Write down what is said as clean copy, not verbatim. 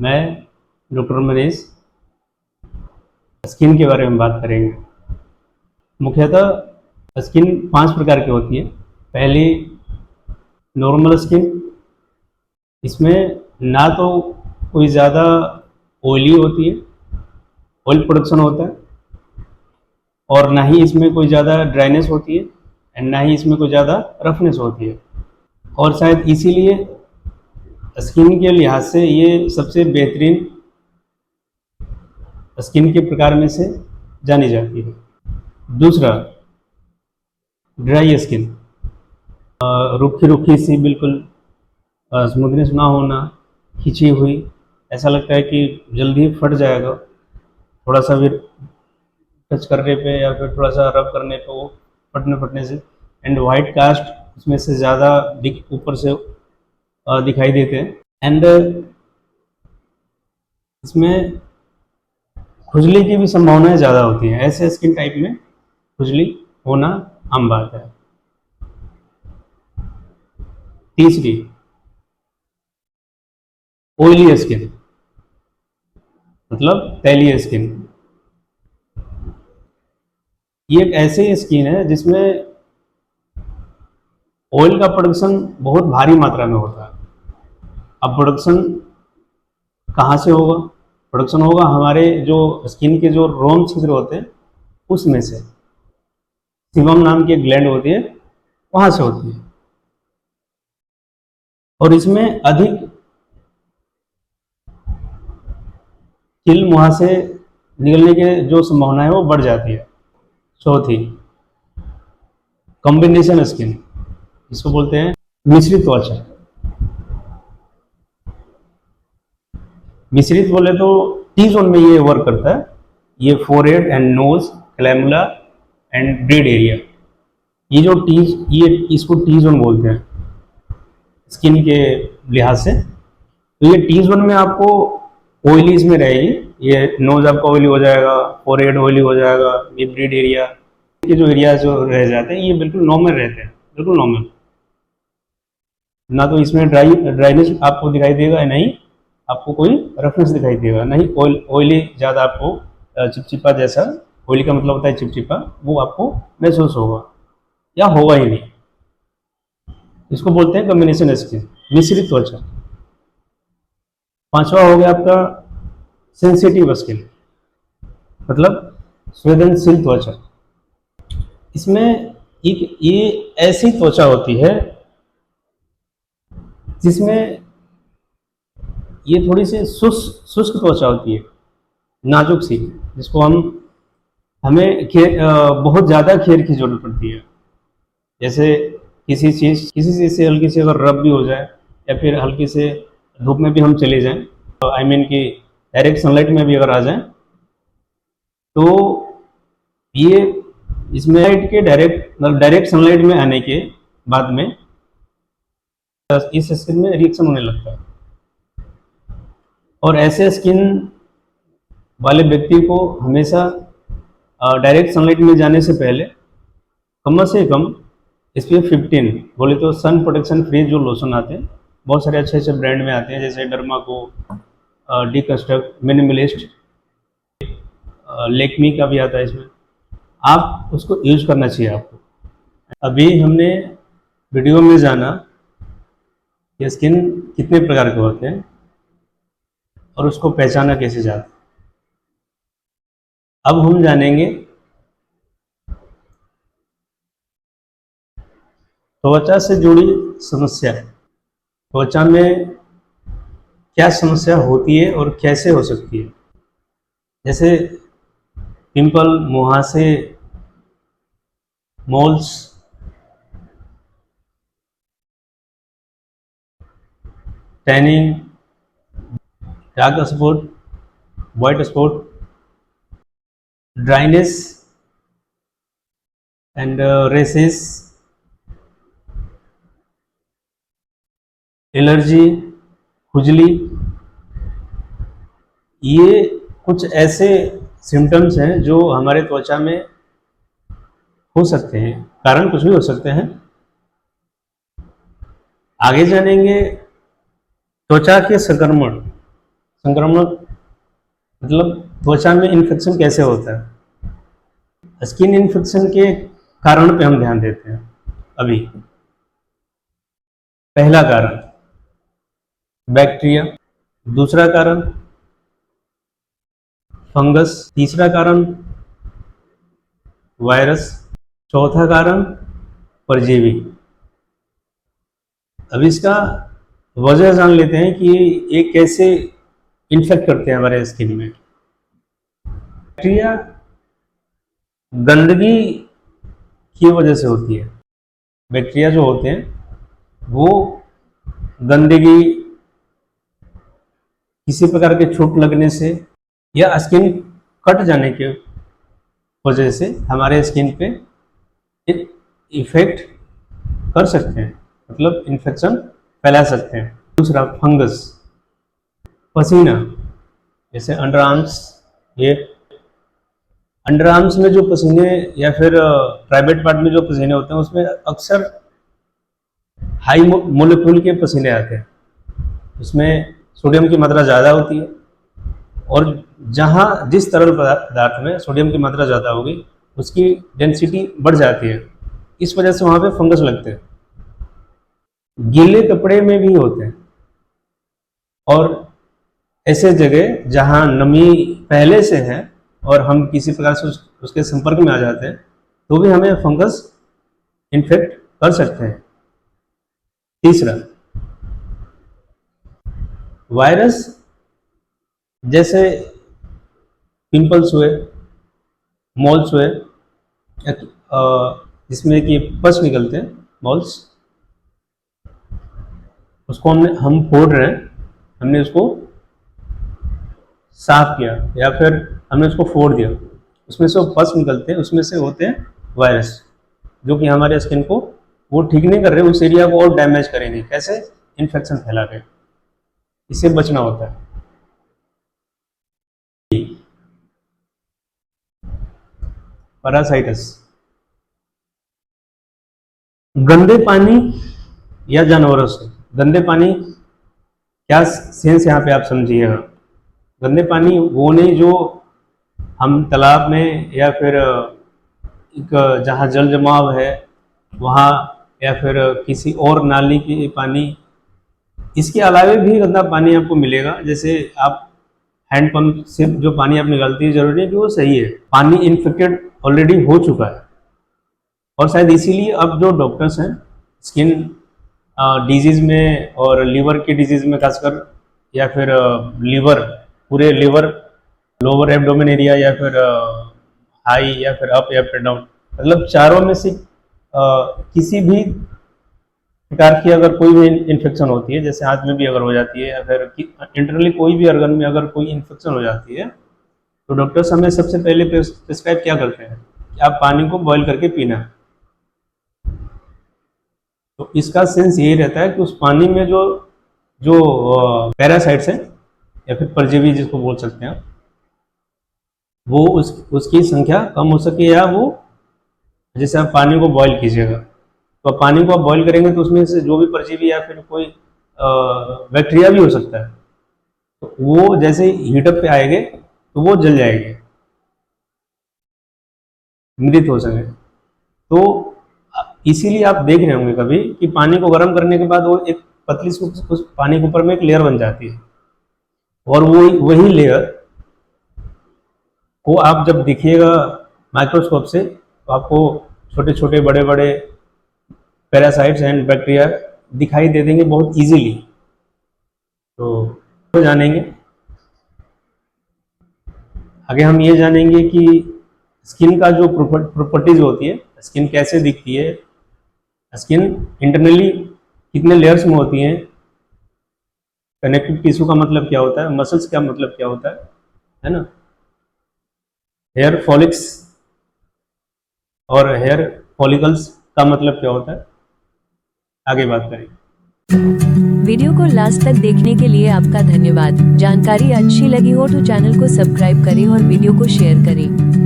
मैं doctor Manish skin के बारे में बात करेंगे। मुख्यतः स्किन 5 प्रकार की होती है। पहली नॉर्मल स्किन, इसमें ना तो कोई ज़्यादा ऑयली होती है, ऑयल प्रोडक्शन होता है, और ना ही इसमें कोई ज़्यादा ड्राइनेस होती है एंड ना ही इसमें कोई ज़्यादा रफनेस होती है। और शायद इसीलिए स्किन के लिहाज से ये सबसे बेहतरीन स्किन के प्रकार में से जानी जाती है। दूसरा ड्राई स्किन, रूखी रूखी सी, बिल्कुल स्मूथनेस ना होना, खिंची हुई, ऐसा लगता है कि जल्दी फट जाएगा थोड़ा सा भी टच करने पे या फिर थोड़ा सा रब करने पे वो फटने से। एंड वाइट कास्ट उसमें से ज़्यादा ऊपर से दिखाई देते हैं। एंड इसमें खुजली की भी संभावनाएं ज़्यादा होती हैं। ऐसे स्किन टाइप में खुजली होना आम बात है। तीसरी ऑयली स्किन, मतलब तैलीय स्किन। ये एक ऐसी स्किन है जिसमें ऑयल का प्रोडक्शन बहुत भारी मात्रा में होता है। अब प्रोडक्शन कहाँ से होगा? प्रोडक्शन होगा हमारे जो स्किन के जो रोम छिद्र होते हैं उसमें से, सीबम नाम की एक ग्लैंड होती है, वहां से होती है। और इसमें अधिक तिल मुहां से निकलने की जो संभावना है वो बढ़ जाती है। चौथी कॉम्बिनेशन स्किन, इसको बोलते हैं मिश्रित त्वचा। मिश्रित बोले तो टी जोन में ये वर्क करता है। ये फोरहेड एंड नोज, क्लैमुला एंड ब्रीड एरिया, ये जो टी, ये इसको टी जोन बोलते हैं स्किन के लिहाज से। तो ये टी जोन में आपको ऑयली इसमें रहेगी। ये नोज आपका ऑयली हो जाएगा, फोरहेड ऑयली हो जाएगा, ये ब्रीड एरिया के जो एरिया जो रह जाते हैं ये बिल्कुल नॉर्मल रहते हैं, बिल्कुल नॉर्मल। ना तो इसमें ड्राइनेस आपको दिखाई देगा, नहीं आपको कोई रफनेस दिखाई देगा, नहीं ऑयली ज़्यादा आपको चिपचिपा जैसा, ऑयली का मतलब होता है चिपचिपा, वो आपको महसूस होगा या होगा ही नहीं। इसको बोलते हैं कॉम्बिनेशन स्किन, मिश्रित त्वचा। पांचवा हो गया आपका सेंसिटिव स्किन, मतलब संवेदनशील त्वचा। इसमें एक ये ऐसी त्वचा होती है जिसमें ये थोड़ी सी शुष्क त्वचा होती है, नाजुक सी, जिसको हमें बहुत ज़्यादा केयर की जरूरत पड़ती है। जैसे किसी चीज़ से हल्की सी अगर रब भी हो जाए या फिर हल्की से धूप में भी हम चले जाएं, तो आई मीन कि डायरेक्ट सनलाइट में भी अगर आ जाएं, तो ये इसमें लाइट के डायरेक्ट सनलाइट में आने के बाद में इस स्किन में रिएक्शन होने लगता है। और ऐसे स्किन वाले व्यक्ति को हमेशा डायरेक्ट सनलाइट में जाने से पहले कम से कम SPF 15, बोले तो सन प्रोटेक्शन फ्री जो लोशन आते हैं, बहुत सारे अच्छे अच्छे ब्रांड में आते हैं, जैसे डर्माको, डिकस्ट्रक्ट, मिनिमलिस्ट, लेक्मी का भी आता है इसमें। आप उसको यूज करना चाहिए आपको। अभी हमने वीडियो में जाना कि स्किन कितने प्रकार के होते हैं और उसको पहचाना कैसे जाता है। अब हम जानेंगे त्वचा से जुड़ी समस्या। त्वचा में क्या समस्या होती है और कैसे हो सकती है, जैसे पिंपल, मुहासे, moles, tanning, dark spot, white spot, dryness and rashes, allergy, खुजली। ये कुछ ऐसे सिम्टम्स हैं जो हमारे त्वचा में हो सकते हैं, कारण कुछ भी हो सकते हैं। आगे जानेंगे त्वचा के संक्रमण संक्रामक मतलब त्वचा में इन्फेक्शन कैसे होता है। स्किन इन्फेक्शन के कारण पे हम ध्यान देते हैं। अभी पहला कारण बैक्टीरिया, दूसरा कारण फंगस, तीसरा कारण वायरस, चौथा कारण परजीवी। अब इसका वजह जान लेते हैं कि ये कैसे इन्फेक्ट करते हैं हमारे स्किन में। बैक्टीरिया गंदगी की वजह से होती है। बैक्टीरिया जो होते हैं वो गंदगी, किसी प्रकार के चोट लगने से या स्किन कट जाने के वजह से हमारे स्किन पे इफेक्ट कर सकते हैं, मतलब इन्फेक्शन फैला सकते हैं। दूसरा फंगस, पसीना, जैसे अंडर आर्म्स, ये अंडर आर्म्स में जो पसीने या फिर प्राइवेट पार्ट में जो पसीने होते हैं उसमें अक्सर हाई मोलिक्यूल के पसीने आते हैं। उसमें सोडियम की मात्रा ज़्यादा होती है और जहाँ जिस तरल पदार्थ में सोडियम की मात्रा ज़्यादा होगी उसकी डेंसिटी बढ़ जाती है, इस वजह से वहाँ पे फंगस लगते हैं। गीले कपड़े में भी होते हैं और ऐसे जगह जहाँ नमी पहले से है और हम किसी प्रकार से उसके संपर्क में आ जाते हैं तो भी हमें फंगस इन्फेक्ट कर सकते हैं। तीसरा वायरस, जैसे पिंपल्स हुए, मॉल्स हुए, जिसमें कि पस निकलते हैं मॉल्स, उसको हम फोड़ रहे हैं, हमने उसको साफ किया या फिर हमने उसको फोड़ दिया, उसमें से वो पस निकलते हैं, उसमें से होते हैं वायरस, जो कि हमारे स्किन को वो ठीक नहीं कर रहे, उस एरिया को और डैमेज करेंगे। कैसे? इन्फेक्शन फैला के। इससे बचना होता है। पैरासाइटिस, गंदे पानी या जानवरों से। गंदे पानी क्या सेंस यहाँ पे आप समझिएगा। गंदे पानी वो नहीं जो हम तालाब में या फिर एक जहाँ जल जमाव है वहाँ या फिर किसी और नाली की पानी, इसके अलावा भी गंदा पानी आपको मिलेगा। जैसे आप हैंडपंप से जो पानी आप निकालती है, जरूरी है कि वो सही है, पानी इन्फेक्टेड ऑलरेडी हो चुका है। और शायद इसीलिए अब जो डॉक्टर्स हैं स्किन डिजीज़ में और लीवर की डिजीज़ में खासकर, या फिर लीवर, पूरे लीवर, लोअर एब्डोमेन एरिया या फिर हाई या फिर अप या फिर डाउन, मतलब चारों में से किसी भी प्रकार की अगर कोई भी इन्फेक्शन होती है, जैसे हाथ में भी अगर हो जाती है या फिर इंटरनली कोई भी ऑर्गन में अगर कोई इन्फेक्शन हो जाती है तो डॉक्टर्स हमें सबसे पहले प्रिस्क्राइब क्या करते हैं कि आप पानी को बॉईल करके पीना। तो इसका सेंस यही रहता है कि उस पानी में जो जो पैरासाइट्स हैं या फिर परजीवी जिसको बोल सकते हैं, वो उसकी संख्या कम हो सके, या वो जैसे आप पानी को बॉईल कीजिएगा तो पानी को आप बॉईल करेंगे तो उसमें से जो भी परजीवी या फिर कोई बैक्टीरिया भी हो सकता है, तो वो जैसे हीटअप पे आएंगे तो वो जल जाएंगे, मृत हो सके। तो इसीलिए आप देख रहे होंगे कभी कि पानी को गर्म करने के बाद वो एक पतली सी उस पानी के ऊपर में एक लेयर बन जाती है, और वो वही लेयर को आप जब देखिएगा माइक्रोस्कोप से तो आपको छोटे छोटे बड़े बड़े पैरासाइट्स एंड बैक्टीरिया दिखाई दे देंगे बहुत इजीली। तो जानेंगे आगे, हम ये जानेंगे कि स्किन का जो प्रॉपर्टीज होती है, स्किन कैसे दिखती है, स्किन इंटरनली कितने लेयर्स में होती हैं, कनेक्टिव टिश्यू का मतलब क्या होता है, मसल्स का मतलब क्या होता है ना, हेयर फॉलिक्स और हेयर फॉलिकल्स का मतलब क्या होता है, आगे बात करेंगे। वीडियो को लास्ट तक देखने के लिए आपका धन्यवाद। जानकारी अच्छी लगी हो तो चैनल को सब्सक्राइब करें और वीडियो को शेयर करें।